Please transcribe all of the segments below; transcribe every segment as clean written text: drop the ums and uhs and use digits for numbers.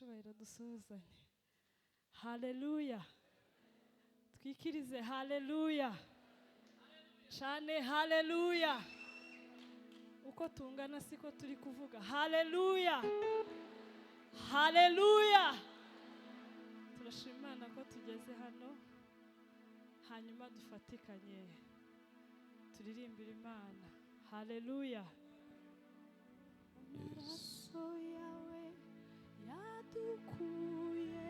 cyubahiro dusuzanye. Haleluya. Twikirize haleluya. Cyane haleluya. Uko tungana siko turi kuvuga. Haleluya. Haleluya. Turashima Imana ko tugeze hano. Hanyuma dufatikanye turirimbira Imana. Haleluya. Amaraso yawe yadukuye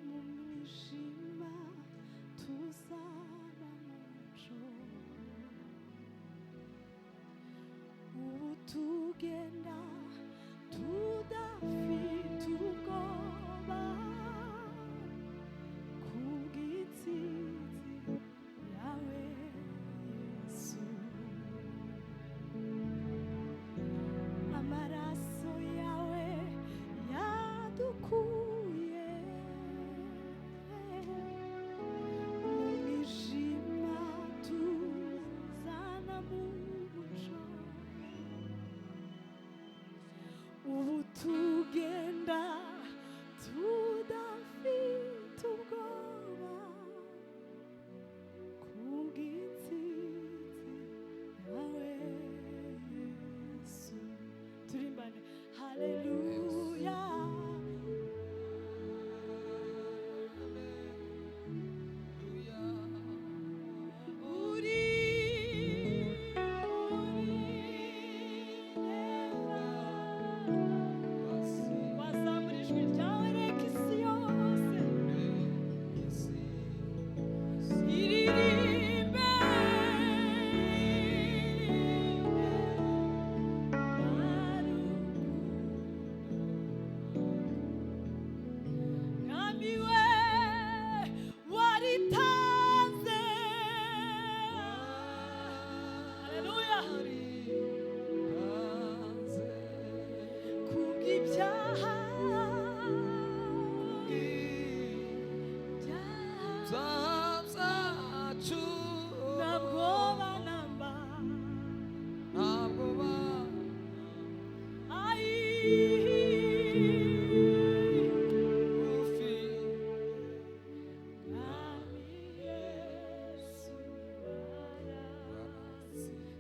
mu mwijima tuzana mu mucyo. Ubu tugenda tudafite ubwoba kubw'intsinzi yawe Yesu. Amaraso yawe yadukuye mu mwijima tuzana mu mucyo. Ubu tugenda tudafite ubwoba kubw'intsinzi yawe Yesu. Turimbane haleluya.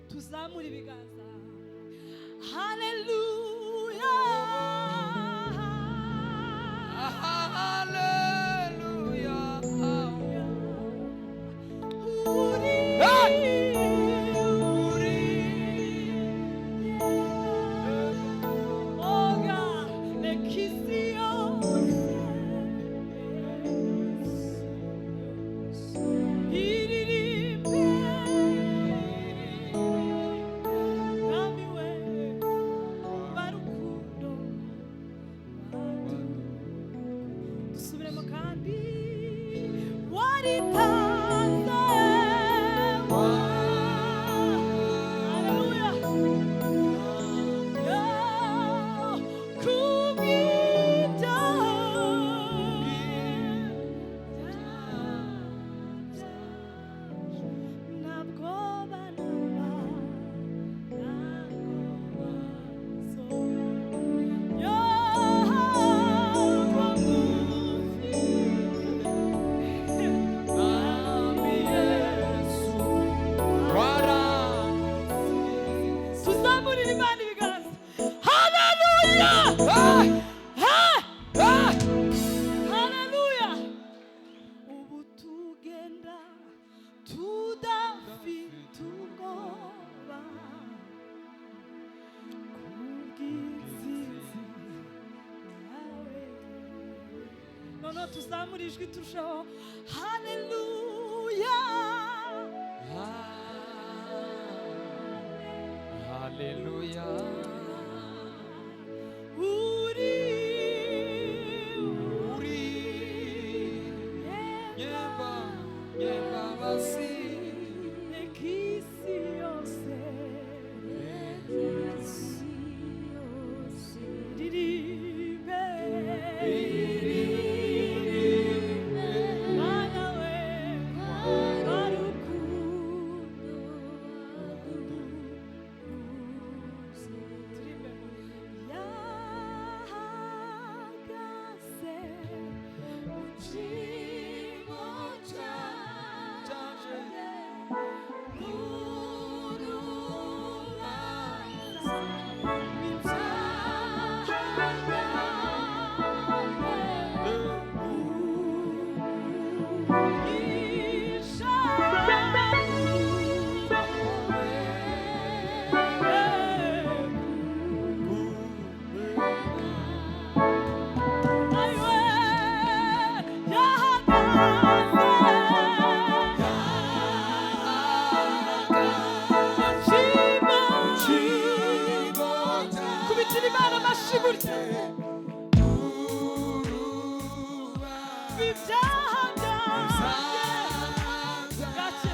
Tuzamura ibiganza. Haleluya. Haleluya. Tuzamura ijwi turushaho. Haleluya. Haleluya. Nyemba basi nekisi yose diribe Yeah. byinshi burya ibyaha byanjye gake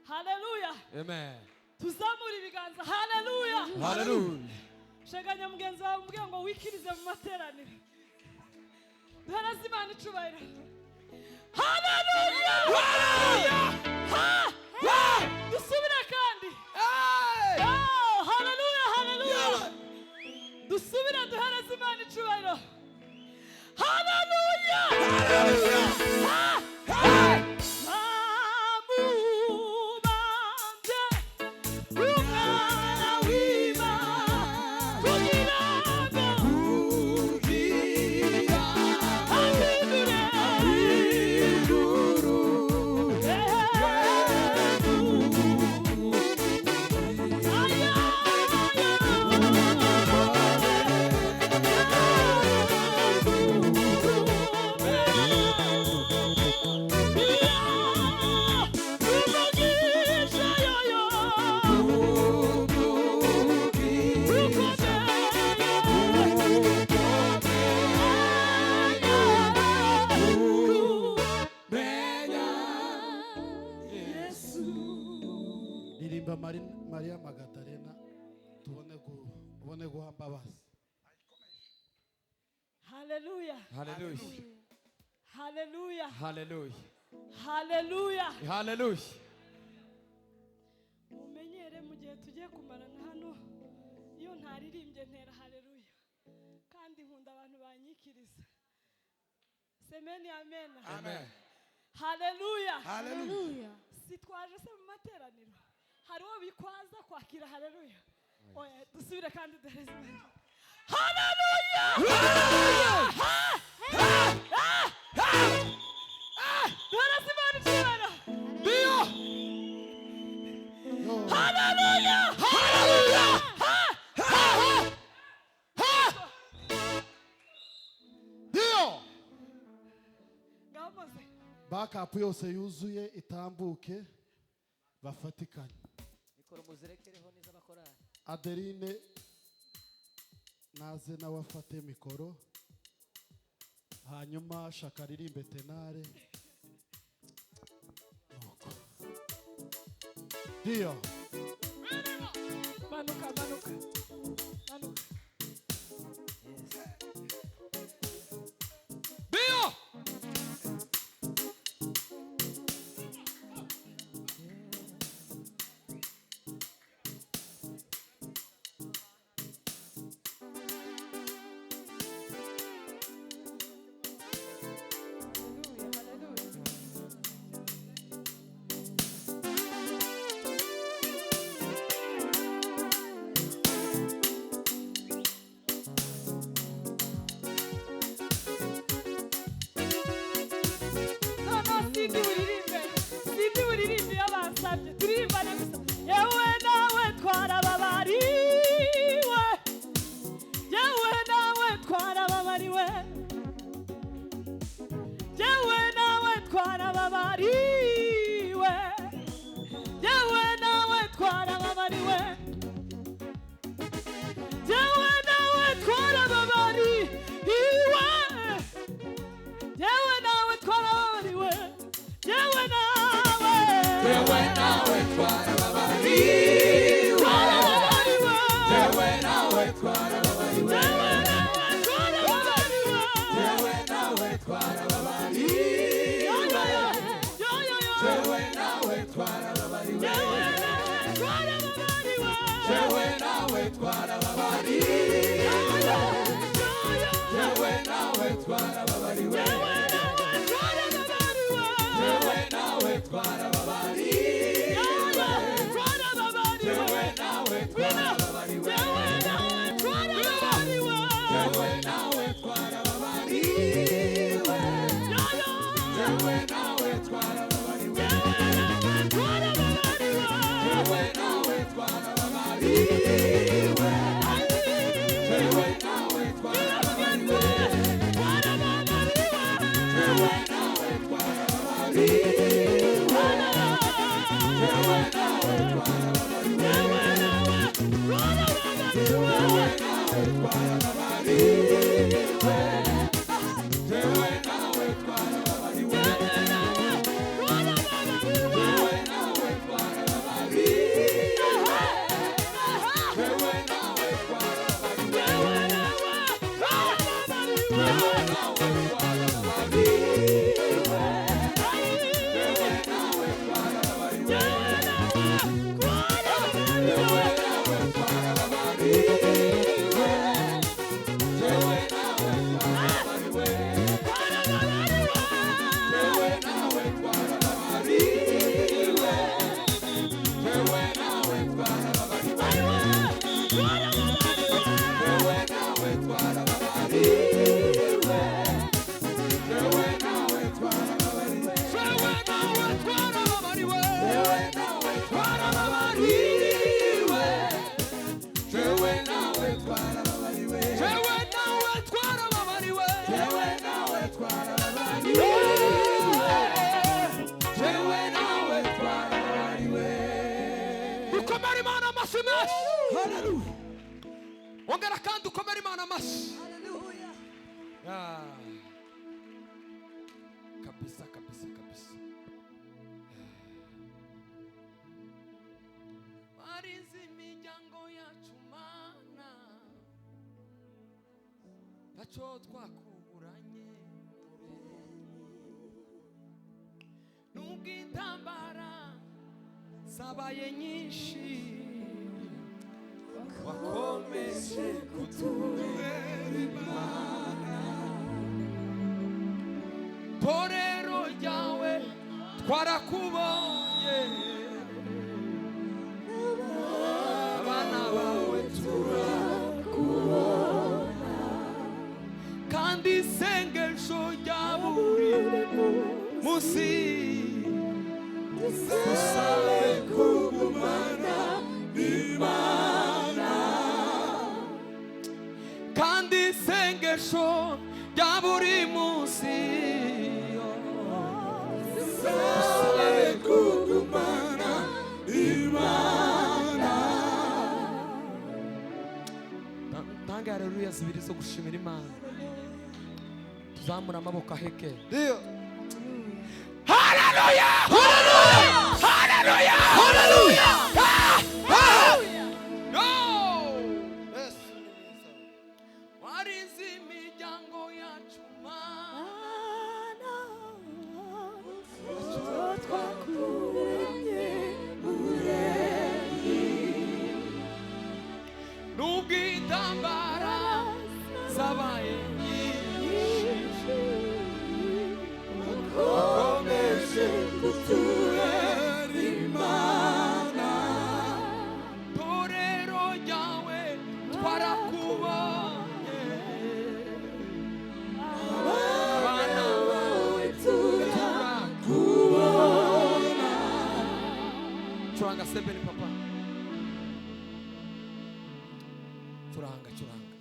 Hallelujah. Amen. Tuzamura ibiganza. Hallelujah. Hallelujah. Shaganya mugenzi wawe umubwira ngo wikirize mu materaniro. Duhereze Imana icubahiro. Hallelujah. Hallelujah. Dusubire kandi. Oh, hallelujah, hallelujah. Dusubire duhereze Imana icubahiro. Hallelujah. Hallelujah. Maria Magdalena tubone guhamba basi. Hallelujah. Hallelujah. Hallelujah. Hallelujah. Hallelujah. Hallelujah. Mumenyere mu gihe tugiye kumarana hano iyo ntaririmbye ntera hallelujah kandi nkunda abantu banyikiriza. Semeni amen. Amen. Hallelujah. Hallelujah. Sitwaje se mu materaniro. Hariho bikwaza kwakira hallelujah. Oya dusubire kandi duhereze Imana. Hallelujah. Duhereze Imana icubahiro. Dio. Hallelujah. Hallelujah. Dio. Ngamoze. Backup yose yuzuye itambuke bafatikanye. Mikoro muzirekereho neza bakorana. Adeline naze nawe afate mikoro hanyuma Shaka ririmbe tenare Ndio. Manuka, manuka. Manuka. Ndio. Sindi uririmbe yabansabye turirimbane gusa yewe nawe twarababariwe yewe nawe twarababariwe yewe nawe twarababariwe yewe nawe twarababariwe yewe nawe twarababariwe yewe nawe twarababariwe yewe nawe twarababariwe yewe nawe twarababariwe yewe nawe twarababariwe yewe nawe twarababariwe yewe nawe twarababariwe yewe nawe twarababariwe yewe nawe twarababariwe yewe nawe twarababariwe yewe nawe twarababariwe yewe nawe twarababariwe yewe nawe twarababariwe yewe nawe twarababariwe yewe nawe ongera kandi ukomere Imana amashyi. Haleluya. Kabisa kabisa kabisa. Marizi imiryango yacu Mana ntacyo twakuburanye nubwo intambara zabaye nyinshi wakomeje kutubera Imana torero ryawe twarakubonye abana bawe turakubona kandi isengesho rya buri munsi dusabe kugumana n'Imana kandi isengesho rya buri munsi dusabe kugumana n'Imana. Tange haleluya zibiri zo gushimira Imana. Tuzamura amaboko aheke. Haleluya! Haleluya! Haleluya! Haleluya! Curanga sebeni papa. Curanga, curanga.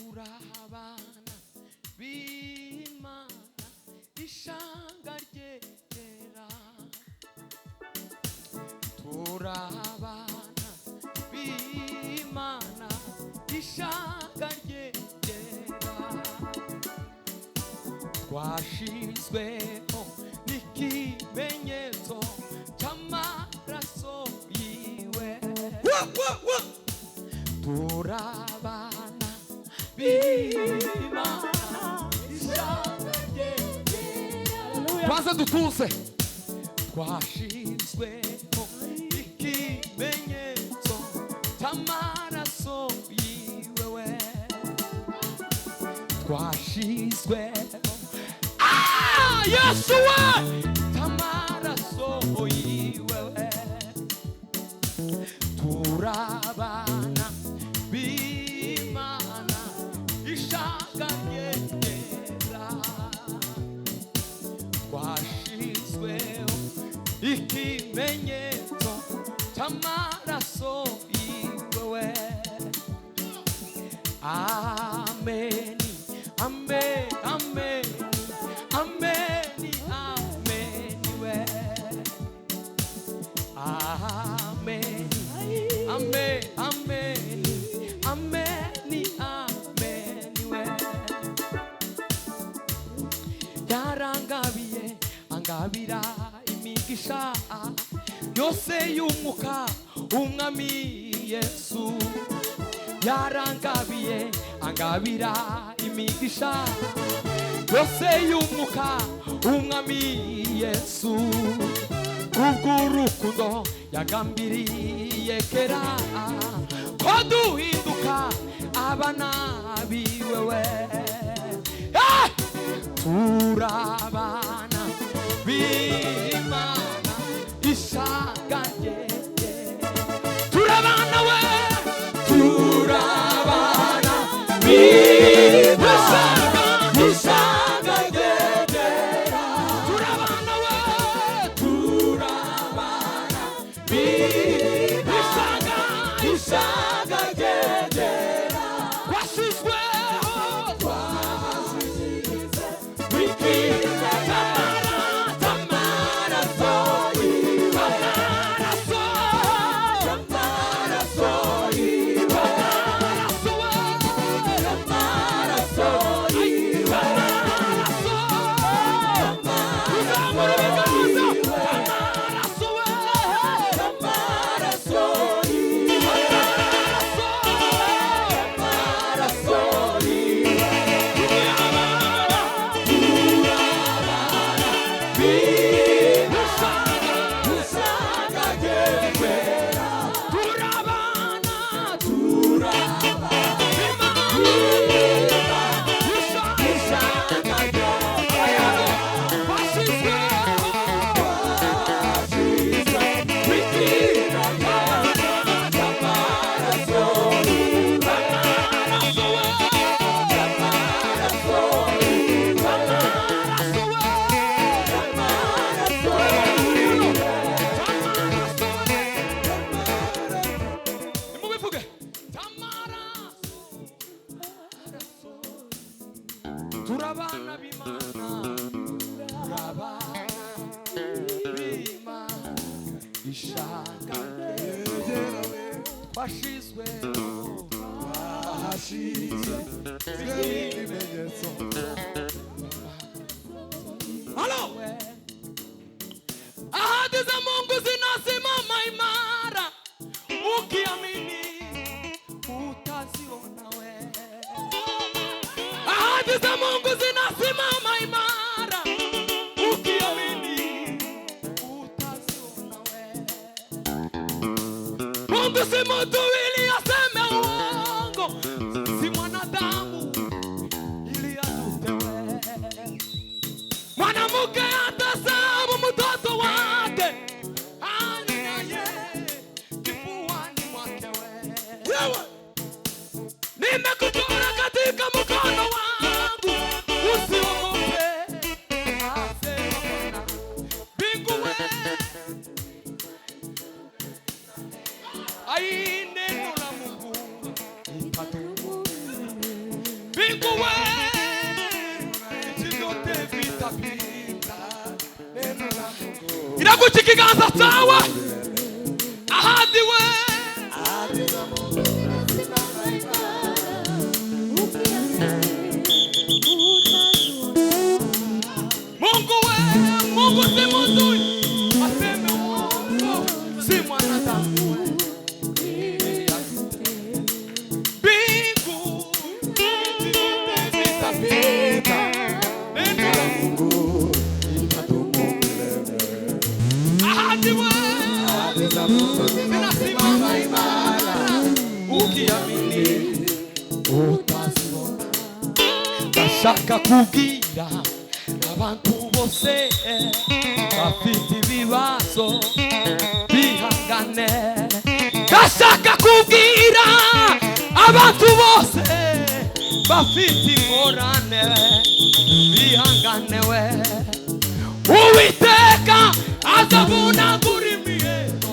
Turabana b'Imana ishanga ryera. Turabana b'Imana ishanga ryera. Twashizweho n'ikimenyetso cy'amaraso yiwe. Turabana b'Imana ishanga ryera. Kwanza dutuze. Twashizweho ikimenyetso cy'amaraso yiwe. Twashizweho Yesu we cy'amaraso yiwe. Turabana b'Imana ishanga ryera. Twashizweho ikimenyetso cy'amaraso yiwe. Amen, amen, amen, amen, amen, we. Amen, amen, amen, amen, amen, we. Yarangabiye angabira imigisha yose y'umwuka umwami Yesu. Yarangabiye angabira imigisha yose y'umwuka umwami Yesu. Kubw'urukundo yagambiriye kera ko duhinduka abana biwe. Turabana b'Imana ishanga ryera. Turabana we. Turabana b'Imana ishanga ryera. Turabana we. Turabana b'Imana ishanga ryera. Twashizweho turabana b'Imana. Turabana b'Imana ishanga ryera. Twashizweho ikimenyetso. Halo. Ahadi za Mungu zinasimama imara. Ukiamini utaziona we. Ahadi za Mungu zinasimama imara. Ukiamini utaziona we. Mungu si mtu ili aseme uongo, si mwanadamu ili atutewe. Mwanamke atasabu mtoto wake, anyonyaye kifua guca ikiganza cyawe ahandi we Mungu we, Mungu si mzuri, aseme uongo, si mwanadamu. Mbingu zitapita, neno la Mungu litadumu milele. Ahadi we, zinasimama imara, ukiamini utaziona. Ndashaka kubwira abantu bose bafite ibibazo bihangane. Ndashaka kubwira abantu bose bafite ingorane bihangane we. Uwiteka azabunagura imiheto,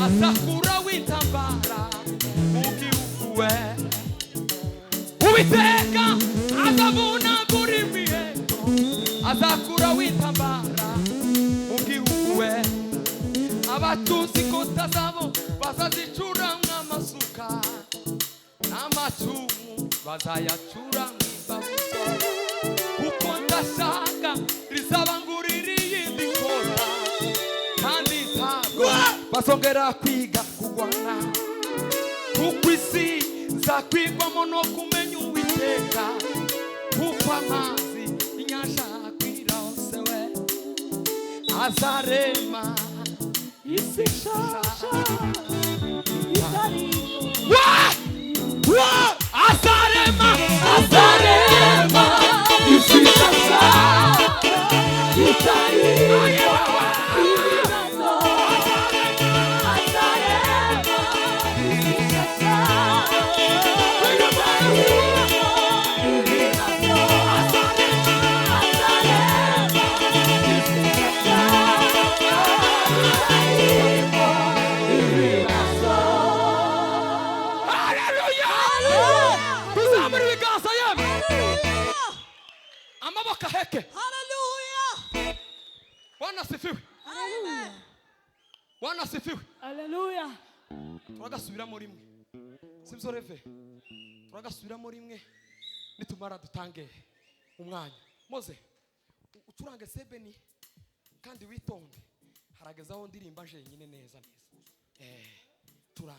azakura witambara mu gihugu we. Uwiteka azabunagura imiheto, azakura witambara mu gihugu we. Abatuzi kota zabo bazazicura nk'amasuka, n'amacumu bazayacura nk'imbabuzo. Kuko ndashaka rizabangurira iyindi kora, kandi ntabwo bazongera kwiga kurwana. Kuko isi nzakwigwamo no kumenya Uwiteka, kuko amazi inyanja akwira hose we. Azarema isi nshasha azarema isi nshasha amaboko aheke. Hallelujah. Bwana asifiwe. Bwana asifiwe. Hallelujah. Turagasubiramo rimwe, sibyo reve? Turagasubiramo rimwe nitumara dutange umwanya. Moze ucurange sebeni kandi witonde, harageza aho ndirimba nje nyine neza neza.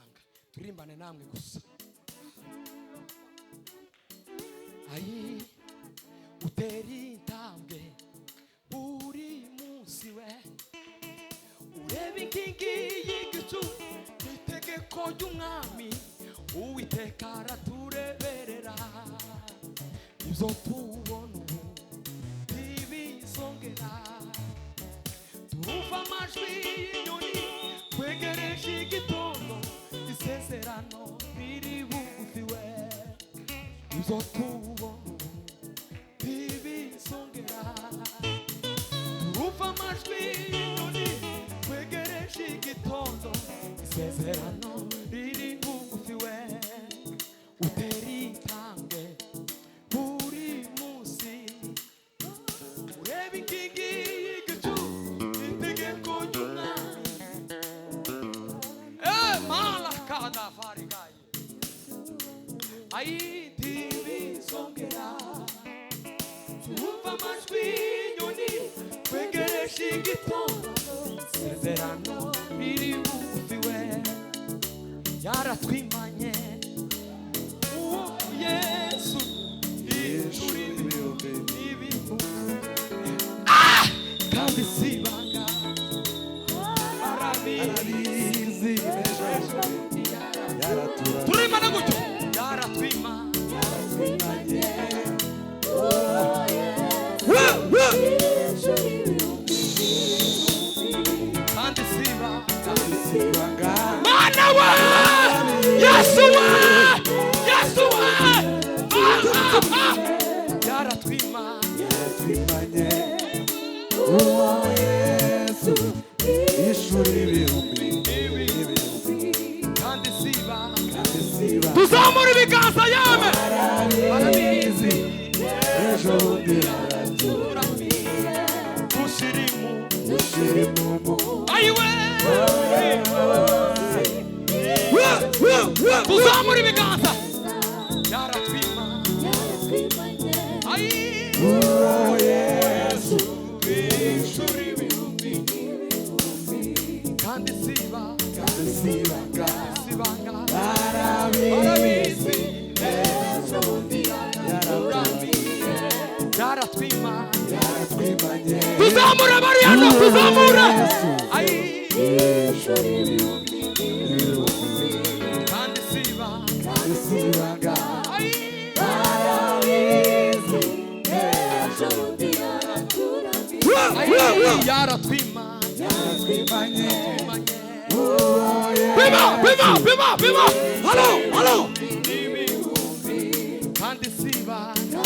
Turimbane namwe gusa. Ayi uteri intambwe buri munsi we, ureba inkingi y'igicu n'itegeko ry'umwami. Uwiteka aratureberera, ibyo tubona ubu ntibizongera. Turumva amajwi y'inyoni twegereje igitondo, isezerano riri bugufi we. Ibyo tubona ubu ntibizongera. Turumva amajwi y'inyoni twegereje igitondo, isezerano riri bugufi we. Uteri intambwe buri munsi, ureba inkingi y'igicu n'itegeko ry'umwami. Malakada farigaye ayi ntibizongera. Turumva amajwi y'inyoni twegereje igitondo, isezerano riri bugufi we. Yaratwimanye uwo Yesu ijuru n'ibintu, kandi sibanga arabizi. Turimana gutyo, yaratwimanye kandi sibanga. Mana we Yesu we yaratwimanye uwo Yesu ijuru n'ibihumbi, kandi sibanga. Tuzamura ibiganza yame, arabizi ejo bundi araturamiye. Ushirimu tuzamura ibiganza yaratwimanye ai Yesu ishuri ibihumbi kandi sibanga barabizi yaratwimanye tuzamura Mariano tuzamura ai kandi sibanga ai barabizi yaratwimanye Bima Hello kandi sibanga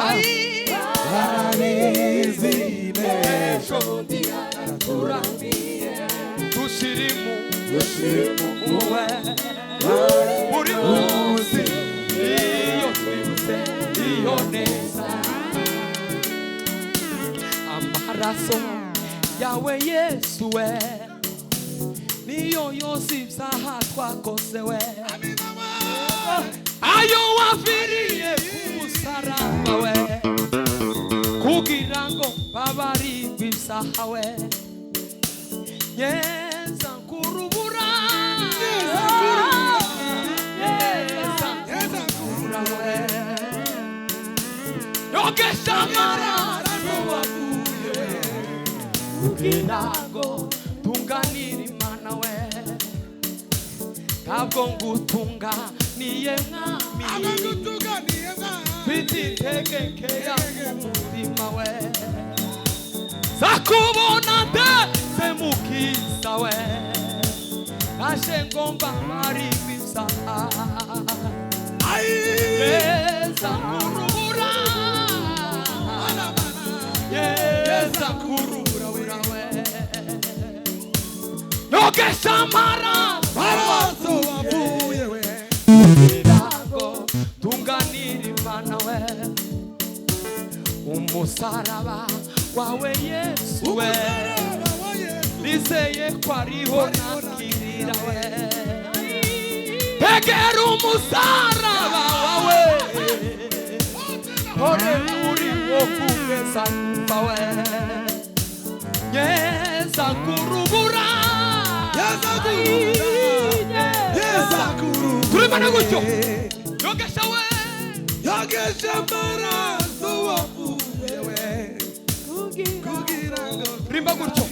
ai barabizi tushirimu uwe buri munsi iyo twibutse iyo neza amaraso yawe Yesu we niyo yose ibyaha twakoze we ayo wafiriye ku musaraba we kugira ngo babarirwe ibyaha we yeza kurubura we yogesha amaraso wavuye kugira ngo tunganire Imana we ntabwo ngutunganiye mwami mfite intege nkeya mu mutima we zakubona ndetse mukiza we nashe ngomba marimba ibyaha yeza kurubura yeza kurubura we yogesha amaraso wavuye we kugirango tunganire Imana we umusaraba wawe Yesu we nizeye ko ariho nakirira we tegera umusaraba wawe ore muri wo kugeza kumva we yeza kurubura turibana gutyo yogesha we yogesha amaraso wavuye we kugira ngo rimba gutyo